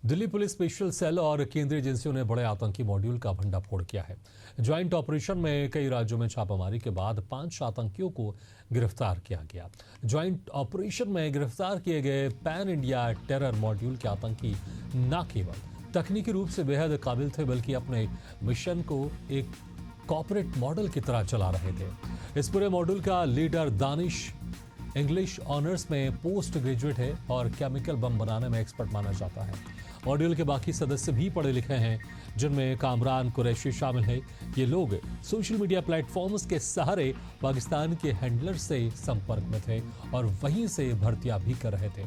Delhi police special cell और केंद्रीय एजेंसियों ने बड़े आतंकी मॉड्यूल का भंडाफोड़ किया है। ज्वाइंट ऑपरेशन में कई राज्यों में छापामारी के बाद 5 आतंकियों को गिरफ्तार किया गया। ज्वाइंट ऑपरेशन में गिरफ्तार किए गए पैन इंडिया टेरर मॉड्यूल के आतंकी न केवल तकनीकी रूप से बेहद काबिल थे, बल्कि अपने मिशन को एक कॉर्पोरेट मॉडल की तरह चला रहे थे। इस पूरे मॉड्यूल का लीडर दानिश इंग्लिश ऑनर्स में पोस्ट ग्रेजुएट है और केमिकल बम बनाने में एक्सपर्ट माना जाता है। मॉड्यूल के बाकी सदस्य भी पढ़े लिखे हैं, जिनमें कामरान कुरैशी शामिल है। ये लोग सोशल मीडिया प्लेटफॉर्म्स के सहारे पाकिस्तान के हैंडलर से संपर्क में थे और वहीं से भर्तियां भी कर रहे थे।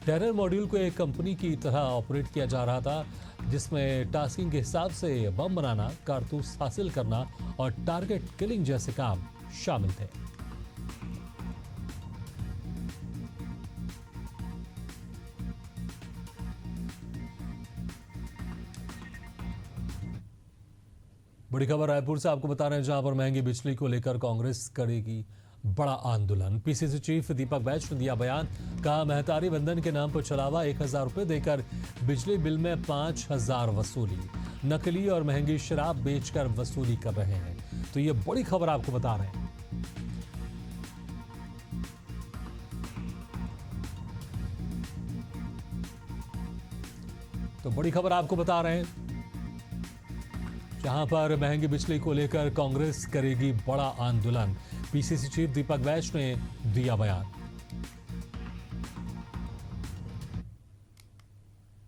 टेरर मॉड्यूल को एक कंपनी की तरह ऑपरेट किया जा रहा था, जिसमें टास्किंग के हिसाब से बम बनाना, कारतूस हासिल करना और टारगेट किलिंग जैसे काम शामिल थे। बड़ी खबर रायपुर से आपको बता रहे हैं, जहां पर महंगी बिजली को लेकर कांग्रेस करेगी बड़ा आंदोलन। पीसीसी चीफ दीपक बैच ने दिया बयान, कहा महतारी बंधन के नाम पर छलावा, 1000 रुपए देकर बिजली बिल में 5000 वसूली, नकली और महंगी शराब बेचकर वसूली कर रहे हैं। तो ये बड़ी खबर आपको बता रहे हैं। तो बड़ी खबर आपको बता रहे हैं, जहां पर महंगी बिजली को लेकर कांग्रेस करेगी बड़ा आंदोलन। पीसीसी चीफ दीपक बैच ने दिया बयान।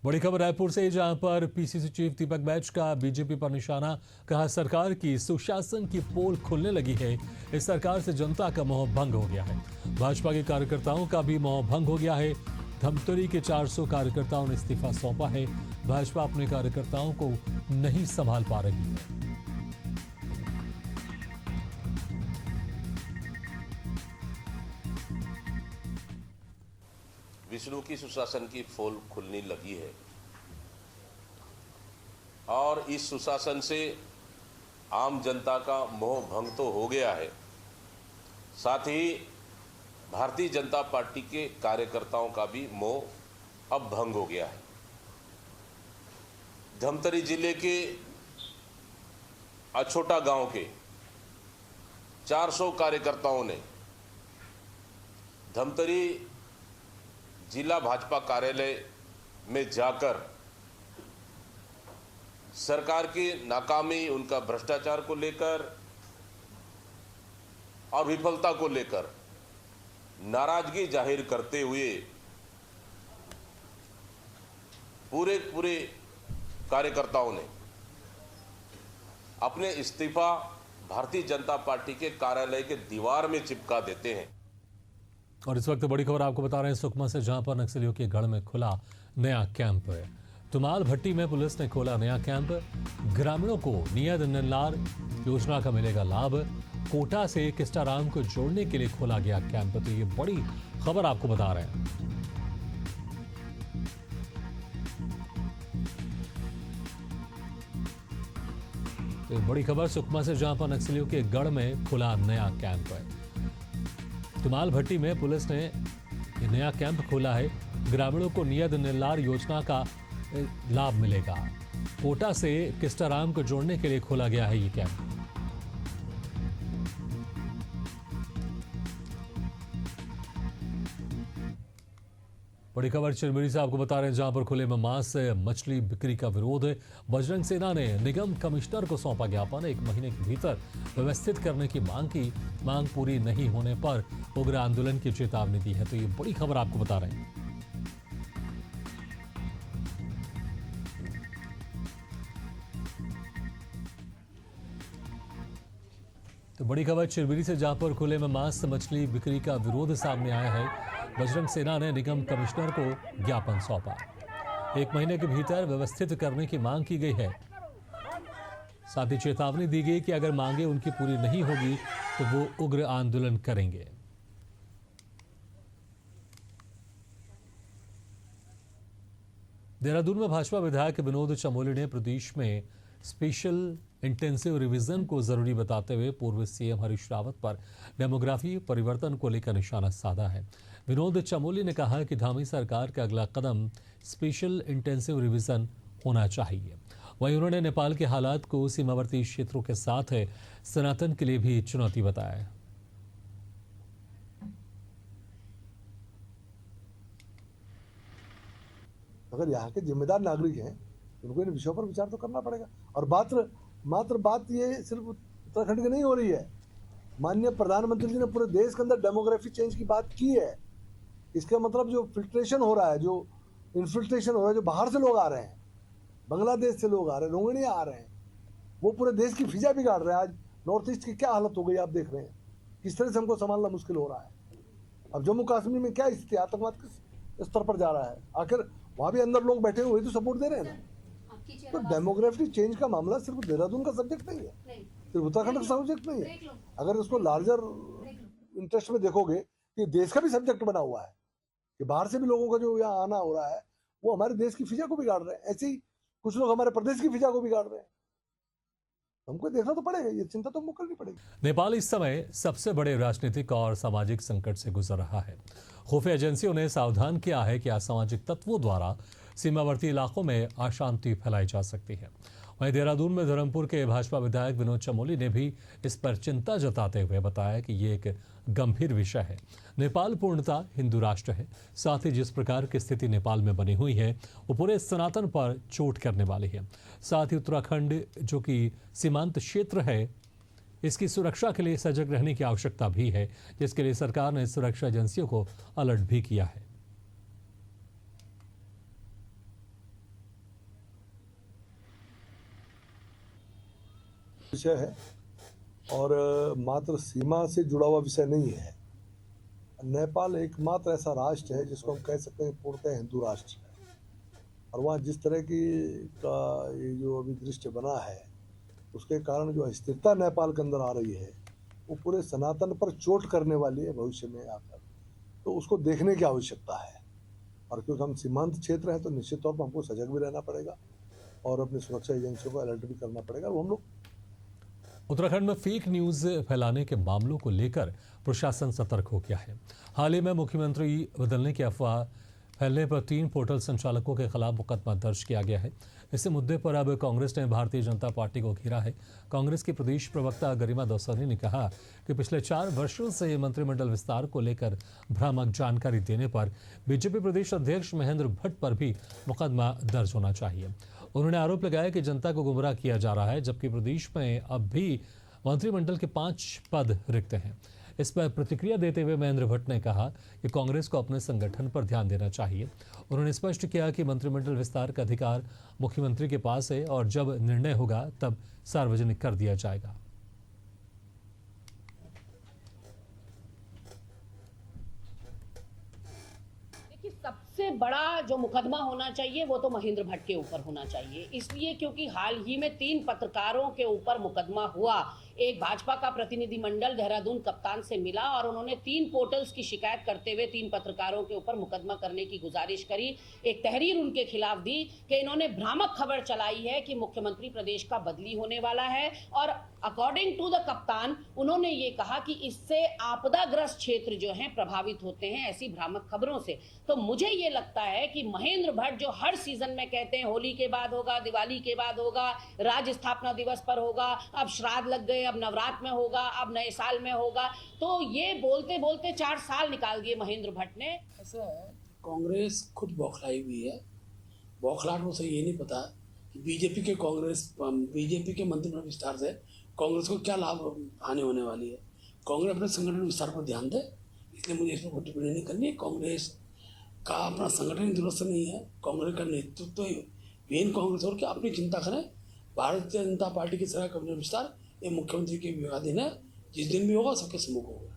बड़ी खबर रायपुर से, जहां पर पीसीसी चीफ दीपक बैच का बीजेपी पर निशाना, कहा सरकार की सुशासन की पोल खुलने लगी है। इस सरकार से जनता का मोह भंग हो गया है। भाजपा के कार्यकर्ताओं का भी मोह भंग हो गया है। धमतरी के 400 कार्यकर्ताओं ने इस्तीफा सौंपा है। भाजपा अपने कार्यकर्ताओं को नहीं संभाल पा रही है। विष्णु की सुशासन की पोल खुलने लगी है और इस सुशासन से आम जनता का मोह भंग तो हो गया है, साथ ही भारतीय जनता पार्टी के कार्यकर्ताओं का भी मोह अब भंग हो गया है। धमतरी जिले के अछोटा गांव के 400 कार्यकर्ताओं ने धमतरी जिला भाजपा कार्यालय में जाकर सरकार की नाकामी, उनका भ्रष्टाचार को लेकर और विफलता को लेकर नाराजगी जाहिर करते हुए पूरे कार्यकर्ताओं ने अपने इस्तीफा भारतीय जनता पार्टी के कार्यालय के दीवार में चिपका देते हैं। और इस वक्त बड़ी खबर आपको बता रहे हैं सुकमा से, जहां पर नक्सलियों के गढ़ में खुला नया कैंप है। तुमाल भट्टी में पुलिस ने खोला नया कैंप। ग्रामीणों को नियत निलार योजना का मिलेगा लाभ। कोटा से किस्टाराम को जोड़ने के लिए खोला गया कैंप। तो ये बड़ी खबर आपको बता रहे हैं। तो बड़ी खबर सुकमा से, जहां पर नक्सलियों के गढ़ में खुला नया कैंप है। तुमाल भट्टी में पुलिस ने ये नया कैंप खोला है। ग्रामीणों को नियत निलार योजना का लाभ मिलेगा। कोटा से किस्टाराम को जोड़ने के लिए खोला गया है ये कैंप। बड़ी खबर चिरमिरी से आपको बता रहे हैं, जहां पर खुले में मांस से मछली बिक्री का विरोध। बजरंग सेना ने निगम कमिश्नर को सौंपा ज्ञापन। 1 महीने के भीतर व्यवस्थित करने की मांग की। मांग पूरी नहीं होने पर उग्र आंदोलन की चेतावनी दी है। तो ये बड़ी खबर आपको बता रहे हैं। तो बड़ी खबर चिरमिरी से, जहां पर खुले में मांस से मछली बिक्री का विरोध सामने आया है। बजरंग सेना ने निगम कमिश्नर को ज्ञापन सौंपा। 1 महीने के भीतर व्यवस्थित करने की मांग की गई है। साथ ही चेतावनी दी गई कि अगर मांगे उनकी पूरी नहीं होगी तो वो उग्र आंदोलन करेंगे। देहरादून में भाजपा विधायक विनोद चमोली ने प्रदेश में स्पेशल इंटेंसिव रिवीजन को जरूरी बताते हुए पूर्व सीएम हरीश रावत पर डेमोग्राफी परिवर्तन को लेकर निशाना साधा है। विनोद चमोली ने कहा कि धामी सरकार का अगला कदम स्पेशल इंटेंसिव रिवीजन होना चाहिए। वहीं उन्होंने नेपाल के हालात को सीमावर्ती क्षेत्रों के साथ सनातन के लिए भी चुनौती बताया। अगर यहाँ के जिम्मेदार नागरिक हैं उनको इन विषयों पर विचार तो करना पड़ेगा। और मात्र बात ये सिर्फ उत्तराखंड की नहीं हो रही है। माननीय प्रधानमंत्री जी ने पूरे देश के अंदर डेमोग्राफी चेंज की बात की है। इसका मतलब जो फिल्ट्रेशन हो रहा है, जो इन्फिल्ट्रेशन हो रहा है, जो बाहर से लोग आ रहे हैं, बांग्लादेश से लोग आ रहे हैं, रोहिंग्या आ रहे हैं, वो पूरे देश की फिजा बिगाड़ रहे हैं। आज नॉर्थ ईस्ट की क्या हालत हो गई आप देख रहे हैं, किस तरह से हमको संभालना मुश्किल हो रहा है। अब जम्मू कश्मीर में क्या स्थिति, आतंकवाद किस स्तर पर जा रहा है, आखिर वहाँ भी अंदर लोग बैठे हुए वही तो सपोर्ट दे रहे हैं ना। तो डेमोग्राफी चेंज का मामला सिर्फ देहरादून का सब्जेक्ट नहीं है, सिर्फ उत्तराखंड का सब्जेक्ट नहीं है। अगर इसको लार्जर इंटरेस्ट में देखोगे कि देश का भी सब्जेक्ट बना हुआ है कि बाहर से भी लोगों का जो यहाँ आना हो रहा है वो हमारे देश की फिजा को बिगाड़ रहे हैं। ऐसे ही कुछ लोग हमारे प्रदेश की फिजा को बिगाड़ रहे हैं। हमको देखना तो पड़ेगा, ये चिंता तो हमको करनी पड़ेगी। नेपाल इस समय सबसे बड़े राजनीतिक और सामाजिक संकट से गुजर रहा है। खुफिया एजेंसियों ने सावधान किया है कि असामाजिक तत्वों द्वारा सीमावर्ती इलाकों में अशांति फैलाई जा सकती है। वहीं देहरादून में धर्मपुर के भाजपा विधायक विनोद चमोली ने भी इस पर चिंता जताते हुए बताया कि ये एक गंभीर विषय है। नेपाल पूर्णतः हिंदू राष्ट्र है, साथ ही जिस प्रकार की स्थिति नेपाल में बनी हुई है वो पूरे सनातन पर चोट करने वाली है। साथ ही उत्तराखंड जो कि सीमांत क्षेत्र है, इसकी सुरक्षा के लिए सजग रहने की आवश्यकता भी है, जिसके लिए सरकार ने सुरक्षा एजेंसियों को अलर्ट भी किया है। विषय है और मात्र सीमा से जुड़ा हुआ विषय नहीं है। नेपाल एकमात्र ऐसा राष्ट्र है जिसको हम कह सकते हैं पूर्णतः हिंदू राष्ट्र है। और वहाँ जिस तरह की का ये जो अभी दृश्य बना है उसके कारण जो अस्थिरता नेपाल के अंदर आ रही है वो पूरे सनातन पर चोट करने वाली है भविष्य में आकर। तो उसको देखने की आवश्यकता है। और क्योंकि हम सीमांत क्षेत्र हैं तो निश्चित तौर पर हमको सजग भी रहना पड़ेगा और अपनी सुरक्षा एजेंसियों को अलर्ट भी करना पड़ेगा। और हम लोग उत्तराखंड में फेक न्यूज फैलाने के मामलों को लेकर प्रशासन सतर्क हो गया है। हाल ही में मुख्यमंत्री बदलने की अफवाह फैलने पर 3 पोर्टल संचालकों के खिलाफ मुकदमा दर्ज किया गया है। इसी मुद्दे पर अब कांग्रेस ने भारतीय जनता पार्टी को घेरा है। कांग्रेस की प्रदेश प्रवक्ता गरिमा दौसानी ने कहा कि पिछले 4 वर्षों से मंत्रिमंडल विस्तार को लेकर भ्रामक जानकारी देने पर बीजेपी प्रदेश अध्यक्ष महेंद्र भट्ट पर भी मुकदमा दर्ज होना चाहिए। उन्होंने आरोप लगाया कि जनता को गुमराह किया जा रहा है, जबकि प्रदेश में अब भी मंत्रिमंडल के 5 पद रिक्त हैं। इस पर प्रतिक्रिया देते हुए महेंद्र भट्ट ने कहा कि कांग्रेस को अपने संगठन पर ध्यान देना चाहिए। उन्होंने स्पष्ट किया कि मंत्रिमंडल विस्तार का अधिकार मुख्यमंत्री के पास है और जब निर्णय होगा तब सार्वजनिक कर दिया जाएगा। सबसे बड़ा जो मुकदमा होना चाहिए वो तो महेंद्र भट्ट के ऊपर होना चाहिए, इसलिए क्योंकि हाल ही में 3 पत्रकारों के ऊपर मुकदमा हुआ। एक भाजपा का प्रतिनिधिमंडल देहरादून कप्तान से मिला और उन्होंने 3 पोर्टल्स की शिकायत करते हुए 3 पत्रकारों के ऊपर मुकदमा करने की गुजारिश करी। एक तहरीर उनके खिलाफ दी कि इन्होंने भ्रामक खबर चलाई है कि मुख्यमंत्री प्रदेश का बदली होने वाला है और अकॉर्डिंग टू द कप्तान उन्होंने ये कहा कि इससे आपदाग्रस्त क्षेत्र जो हैं प्रभावित होते हैं ऐसी भ्रामक खबरों से। तो मुझे ये लगता है कि महेंद्र भट्ट जो हर सीजन में कहते हैं होली के बाद होगा, दिवाली के बाद होगा, राज्य स्थापना दिवस पर होगा, अब श्राद्ध लग गए, अब नवरात्र में होगा, अब नए साल में होगा, तो ये बोलते बोलते 4 साल निकाल दिए महेंद्र भट्ट ने। ऐसा है, कांग्रेस खुद बौखलाई हुई है। बौखलाहट से ये नहीं पता कि बीजेपी के मंत्रिमंडल विस्तार से कांग्रेस को क्या लाभ हानि होने वाली है। कांग्रेस अपने संगठन विस्तार पर ध्यान दे, इसलिए मुझे इसमें कोई टिप्पणी नहीं करनी है। कांग्रेस का अपना संगठन दुरुस्त नहीं है, कांग्रेस का नेतृत्व ही मेन कांग्रेस और क्या अपनी चिंता करें। भारतीय जनता पार्टी की सरकार कैबिनेट विस्तार ये मुख्यमंत्री के विवादीन है, जिस दिन भी होगा सबके सम्मुख होगा।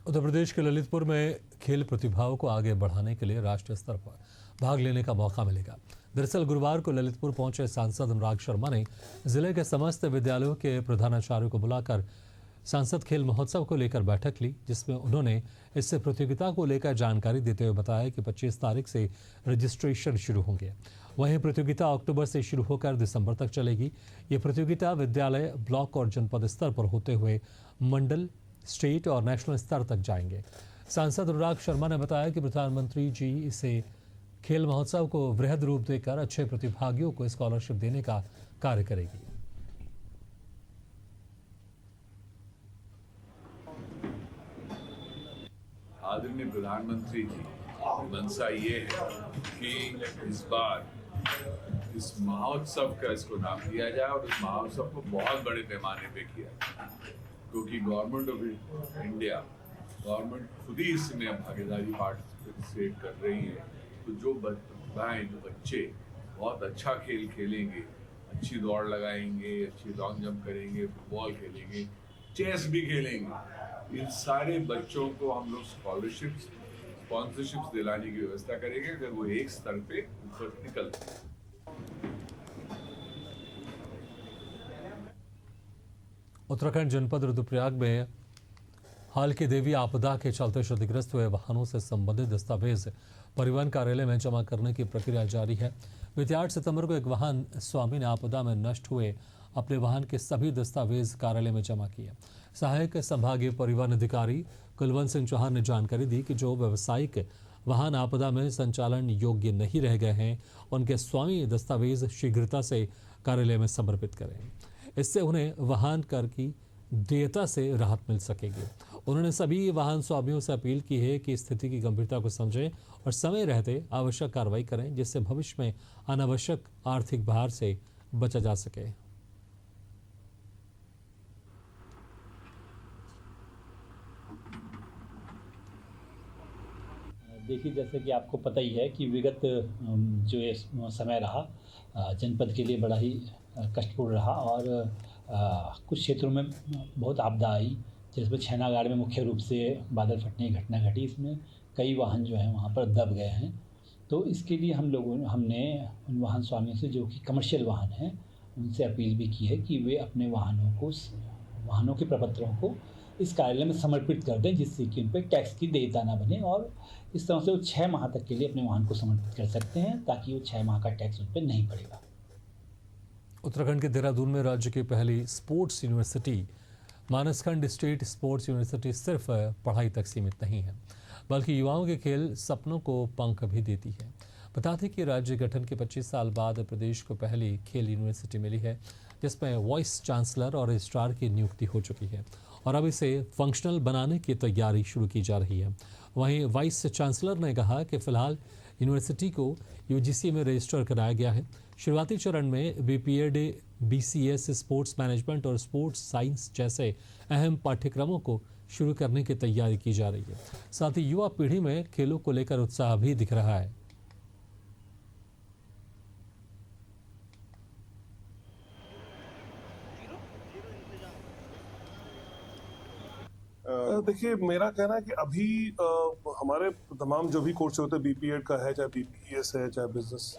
उत्तर प्रदेश के ललितपुर में खेल प्रतिभाओं को आगे बढ़ाने के लिए राष्ट्रीय स्तर पर भाग लेने का मौका मिलेगा। दरअसल गुरुवार को ललितपुर पहुंचे सांसद अनुराग शर्मा ने जिले के समस्त विद्यालयों के प्रधानाचार्यों को बुलाकर सांसद खेल महोत्सव को लेकर बैठक ली, जिसमें उन्होंने इस प्रतियोगिता को लेकर जानकारी देते हुए बताया कि 25 तारीख से रजिस्ट्रेशन शुरू होंगे। वहीं प्रतियोगिता अक्टूबर से शुरू होकर दिसंबर तक चलेगी। ये प्रतियोगिता विद्यालय, ब्लॉक और जनपद स्तर पर होते हुए मंडल, स्टेट और नेशनल स्तर तक जाएंगे। सांसद अनुराग शर्मा ने बताया कि प्रधानमंत्री जी इसे खेल महोत्सव को वृहद रूप देकर अच्छे प्रतिभागियों को स्कॉलरशिप देने का कार्य करेगी। आदरणीय प्रधानमंत्री जी मंशा ये है कि इस बार इस महोत्सव का इसको नाम दिया जाए और इस महोत्सव को बहुत बड़े पैमाने पे किया जाए, क्योंकि गवर्नमेंट ऑफ इंडिया गवर्नमेंट खुद ही इसमें भागीदारी पार्टिसिपेट कर रही है। तो जो प्रतिभाएं, जो बच्चे बहुत अच्छा खेल खेलेंगे, अच्छी दौड़ लगाएंगे, अच्छी लॉन्ग जंप करेंगे, फुटबॉल खेलेंगे, चेस भी खेलेंगे, इन सारे बच्चों को हम लोग स्पॉन्सरशिप्स दिलाने की व्यवस्था करेंगे अगर वो एक स्तर पे ऊपर निकलते हैं। उत्तराखंड जनपद रुद्रप्रयाग में हाल की देवी आपदा के चलते क्षतिग्रस्त हुए वाहनों से संबंधित दस्तावेज परिवहन कार्यालय में जमा करने की प्रक्रिया जारी है। बीते 8 सितंबर को एक वाहन स्वामी ने आपदा में नष्ट हुए अपने वाहन के सभी दस्तावेज कार्यालय में जमा किए। सहायक संभागीय परिवहन अधिकारी कुलवंत सिंह चौहान ने जानकारी दी कि जो व्यावसायिक वाहन आपदा में संचालन योग्य नहीं रह गए हैं, उनके स्वामी दस्तावेज शीघ्रता से कार्यालय में समर्पित करें। इससे उन्हें वाहन कर की देयता से राहत मिल सकेगी। उन्होंने सभी वाहन स्वामियों से अपील की है कि स्थिति की गंभीरता को समझें और समय रहते आवश्यक कार्रवाई करें, जिससे भविष्य में अनावश्यक आर्थिक भार से बचा जा सके। देखिए, जैसे कि आपको पता ही है कि विगत जो ये समय रहा जनपद के लिए बड़ा ही कष्टपूर्ण रहा और कुछ क्षेत्रों में बहुत आपदा आई, जिसमें छैनागाड़ में मुख्य रूप से बादल फटने की घटना घटी। इसमें कई वाहन जो हैं वहाँ पर दब गए हैं। तो इसके लिए हमने उन वाहन स्वामियों से, जो कि कमर्शियल वाहन हैं, उनसे अपील भी की है कि वे अपने वाहनों के प्रपत्रों को इस कार्यालय में समर्पित कर दें, जिससे कि उन पर टैक्स की देयता ना बने। और इस तरह से वो 6 माह तक के लिए अपने वाहन को समर्पित कर सकते हैं, ताकि वो 6 माह का टैक्स उन पर नहीं पड़ेगा। उत्तराखंड के देहरादून में राज्य की पहली sports university Manaskhand state sports university सिर्फ पढ़ाई तक सीमित नहीं है, बल्कि युवाओं के खेल सपनों को पंख भी देती है। बता दें कि राज्य गठन के 25 साल बाद प्रदेश को पहली खेल यूनिवर्सिटी मिली है, जिसमें वाइस चांसलर और रजिस्ट्रार की नियुक्ति हो चुकी है और अब इसे फंक्शनल बनाने की तैयारी शुरू की जा रही है। वहीं वाइस चांसलर ने कहा कि फिलहाल यूनिवर्सिटी को यूजीसी में रजिस्टर कराया गया है। शुरुआती चरण में बीपीएड, बीसीएस, स्पोर्ट्स मैनेजमेंट और स्पोर्ट्स साइंस जैसे अहम पाठ्यक्रमों को शुरू करने की तैयारी की जा रही है। साथ ही युवा पीढ़ी में खेलों को लेकर उत्साह भी दिख रहा है। देखिए, मेरा कहना है कि अभी हमारे तमाम जो भी कोर्स होते हैं, बीपीएड का है, चाहे बीपीएस है, चाहे बिजनेस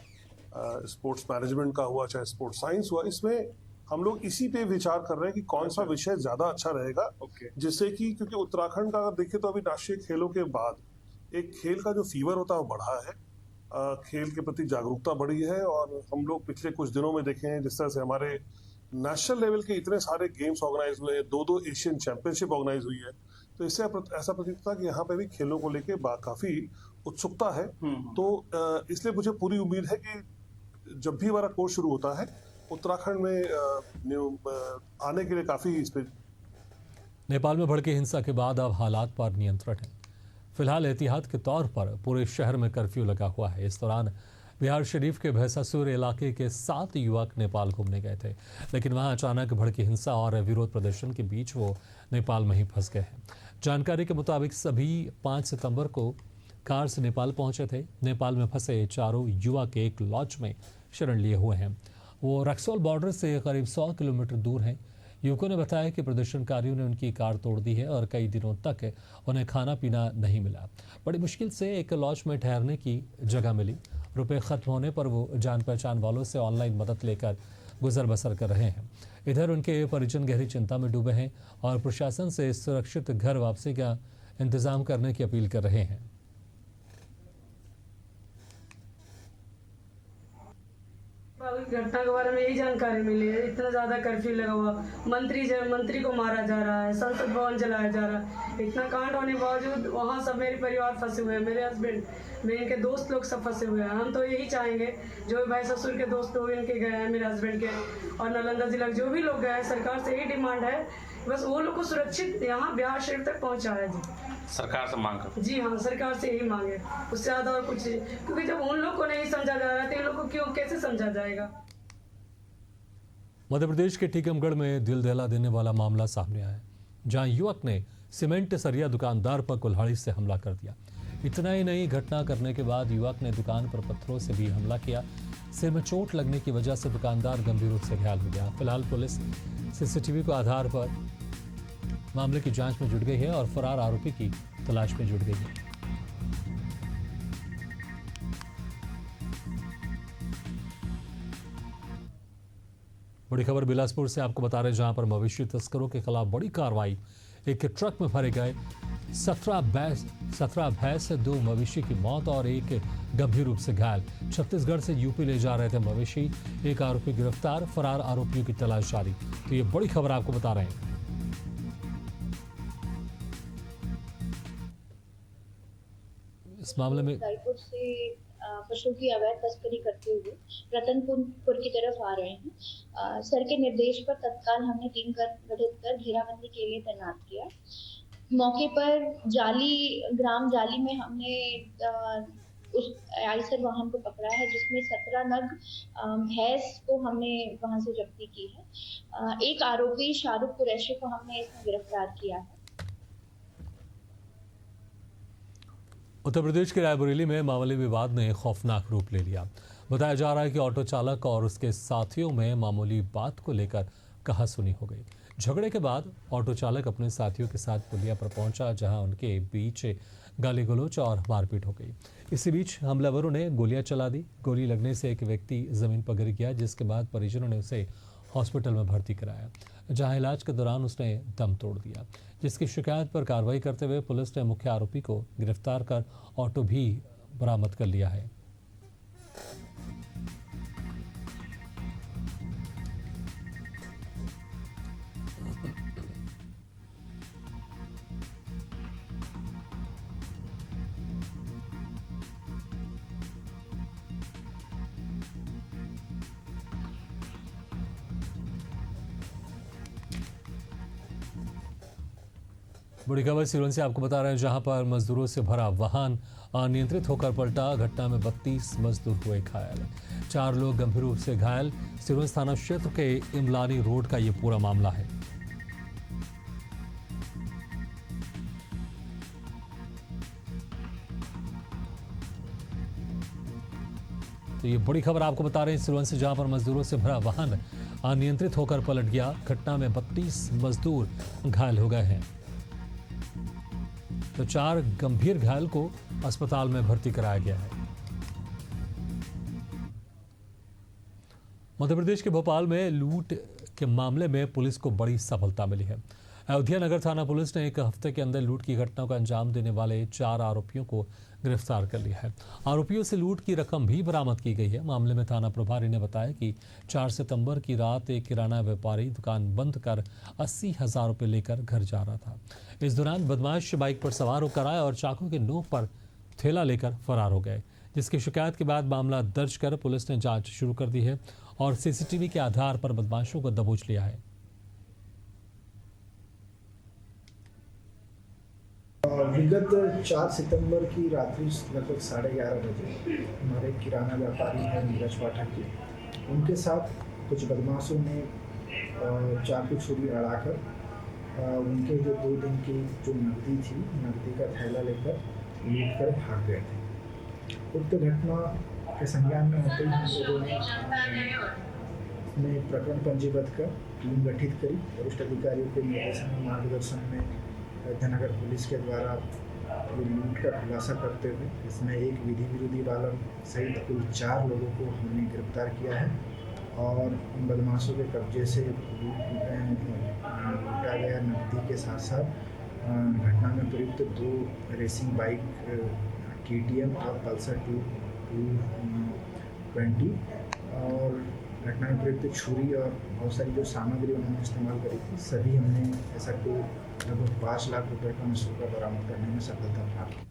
स्पोर्ट्स मैनेजमेंट का हुआ, चाहे स्पोर्ट्स साइंस हुआ, इसमें हम लोग इसी पे विचार कर रहे हैं कि कौन सा विषय ज्यादा अच्छा रहेगा। जिससे कि क्योंकि उत्तराखंड का अगर देखें तो अभी राष्ट्रीय खेलों के बाद एक खेल का जो फीवर होता है वो बढ़ा है, खेल के प्रति जागरूकता बढ़ी है। और हम लोग पिछले कुछ दिनों में देखे हैं जिस तरह से हमारे नेशनल लेवल के इतने सारे गेम्स ऑर्गेनाइज हुए, 2 एशियन चैंपियनशिप ऑर्गेनाइज हुई है। तो इससे ऐसा प्रतीत होता है कि यहाँ पे भी खेलों को लेके काफी उत्सुकता है। तो इसलिए मुझे पूरी उम्मीद है कि जब भी हमारा कोर्स शुरू होता है उत्तराखंड में आने के लिए काफी इस पे। नेपाल में भड़की हिंसा के बाद अब हालात पर नियंत्रण है। फिलहाल एहतियात के तौर पर पूरे शहर में कर्फ्यू लगा हुआ है। इस दौरान बिहार शरीफ के भैंसासुर इलाके के 7 युवक नेपाल घूमने गए थे, लेकिन वहां अचानक भड़की हिंसा और विरोध प्रदर्शन के बीच वो नेपाल में ही फंस गए हैं। जानकारी के मुताबिक सभी 5 सितंबर को कार से नेपाल पहुंचे थे। नेपाल में फंसे चारों युवक एक लॉज में शरण लिए हुए हैं। वो रक्सौल बॉर्डर से करीब 100 किलोमीटर दूर हैं। युवकों ने बताया कि प्रदर्शनकारियों ने उनकी कार तोड़ दी है और कई दिनों तक उन्हें खाना पीना नहीं मिला। बड़ी मुश्किल से एक लॉज में ठहरने की जगह मिली। रुपए खत्म होने पर वो जान पहचान वालों से ऑनलाइन मदद लेकर गुजर बसर कर रहे हैं। इधर उनके परिजन गहरी चिंता में डूबे हैं और प्रशासन से सुरक्षित घर वापसी का इंतजाम करने की अपील कर रहे हैं। घटना के बारे में यही जानकारी मिली है। इतना ज़्यादा कर्फ्यू लगा हुआ, मंत्री को मारा जा रहा है, संसद भवन जलाया जा रहा है। इतना कांड होने के बावजूद वहाँ सब मेरे परिवार फंसे हुए हैं, मेरे हस्बैंड, मेरे इनके दोस्त लोग सब फंसे हुए हैं। हम तो यही चाहेंगे, जो भाई ससुर के दोस्त लोग इनके गए हैं, मेरे हस्बैंड के, और नालंदा जिला के जो भी लोग गए हैं, सरकार से यही डिमांड है, बस वो लोग को सुरक्षित यहाँ बिहार शरीफ तक पहुँचाया जी। सरकार से मांग कर? जी हाँ, सरकार से यही मांगे, उससे ज़्यादा और कुछ नहीं, क्योंकि जब उन लोग को नहीं समझा जा रहा है तो इन लोग को क्यों कैसे समझा जाएगा। मध्य प्रदेश के टीकमगढ़ में दिल दहला देने वाला मामला सामने आया, जहां युवक ने सीमेंट सरिया दुकानदार पर कुल्हाड़ी से हमला कर दिया। इतना ही नहीं, घटना करने के बाद युवक ने दुकान पर पत्थरों से भी हमला किया। सिर में चोट लगने की वजह से दुकानदार गंभीर रूप से घायल हो गया। फिलहाल पुलिस सीसीटीवी के आधार पर मामले की जांच में जुट गई है और फरार आरोपी की तलाश में जुट गई है। बड़ी खबर बिलासपुर से आपको बता रहे हैं, जहां पर मवेशी तस्करों के खिलाफ बड़ी कार्रवाई। एक ट्रक में भरे गए 17 भैंस, 2 मवेशी की मौत और एक गंभीर रूप से घायल। छत्तीसगढ़ से यूपी ले जा रहे थे मवेशी। एक आरोपी गिरफ्तार, फरार आरोपियों की तलाश जारी। तो ये बड़ी खबर आपको बता रहे हैं। इस मामले में रायपुर से पशु की अवैध तस्करी करते हुए रतनपुर की तरफ आ रहे हैं। सर के निर्देश पर तत्काल हमने टीम गठित कर घेराबंदी के लिए तैनात किया। मौके पर ग्राम जाली में हमने उस आईसर वाहन को पकड़ा है, जिसमें 17 नग भैंस को हमने वहां से जब्ती की है। एक आरोपी शाहरुख कुरैशी को हमने इसमें गिरफ्तार किया है। उत्तर प्रदेश के रायबरेली में मामूली विवाद ने खौफनाक रूप ले लिया। बताया जा रहा है कि ऑटो चालक और उसके साथियों में मामूली बात को लेकर कहासुनी हो गई। झगड़े के बाद ऑटो चालक अपने साथियों के साथ पुलिया पर पहुंचा, जहां उनके बीच गाली गलौच और मारपीट हो गई। इसी बीच हमलावरों ने गोलियां चला दी। गोली लगने से एक व्यक्ति जमीन पर गिर गया, जिसके बाद परिजनों ने उसे हॉस्पिटल में भर्ती कराया, जहां इलाज के दौरान उसने दम तोड़ दिया। जिसकी शिकायत पर कार्रवाई करते हुए पुलिस ने मुख्य आरोपी को गिरफ्तार कर ऑटो भी बरामद कर लिया है। बड़ी खबर सिरोंज से आपको बता रहे हैं, जहां पर मजदूरों से भरा वाहन अनियंत्रित होकर पलटा। घटना में 32 मजदूर हुए घायल, 4 लोग गंभीर रूप से घायल। सिरोंज थाना क्षेत्र के इमलानी रोड का ये पूरा मामला है। तो ये बड़ी खबर आपको बता रहे हैं सिरोंज से, जहां पर मजदूरों से भरा वाहन अनियंत्रित होकर पलट गया। घटना में 32 मजदूर घायल हो गए हैं, तो 4 गंभीर घायल को अस्पताल में भर्ती कराया गया है। मध्य प्रदेश के भोपाल में लूट के मामले में पुलिस को बड़ी सफलता मिली है। अयोध्या नगर थाना पुलिस ने 1 हफ्ते के अंदर लूट की घटना को अंजाम देने वाले 4 आरोपियों को गिरफ्तार कर लिया है। आरोपियों से लूट की रकम भी बरामद की गई है। मामले में थाना प्रभारी ने बताया कि 4 सितंबर की रात एक किराना व्यापारी दुकान बंद कर 80,000 रुपये लेकर घर जा रहा था। इस दौरान बदमाश बाइक पर सवार होकर आए और चाकू के नोक पर थैला लेकर फरार हो गए, जिसकी शिकायत के बाद मामला दर्ज कर पुलिस ने जांच शुरू कर दी है और सीसीटीवी के आधार पर बदमाशों को दबोच लिया है। विगत 4 सितंबर की रात्रि लगभग 11:30 बजे हमारे किराना व्यापारी हैं नीरज पाठक जी, उनके साथ कुछ बदमाशों ने चाकू छुरी अड़ाकर उनके जो 2 दिन की जो नकदी थी, नकदी का थैला लेकर लूट कर भाग गए थे। उक्त घटना के संज्ञान में होते ही हम लोगों ने प्रकरण पंजीबद्ध कर टीम गठित करी। वरिष्ठ अधिकारियों के निर्देशन और मार्गदर्शन में अयोध्यानगर पुलिस के द्वारा ये लूट का खुलासा करते हुए इसमें एक विधि विरोधी वालन सहित कुल 4 लोगों को हमने गिरफ्तार किया है और उन बदमाशों के कब्जे से लूटा गया नकदी के साथ साथ घटना में प्रयुक्त 2 रेसिंग बाइक KTM और पल्सर 220 और घटना में प्रयुक्त छुरी और बहुत सारी जो सामग्री उन्होंने इस्तेमाल करी थी, सभी हमने ऐसा कुल लगभग 5 लाख रुपए का मुसक्का बरामद करने में सफलता प्राप्त की।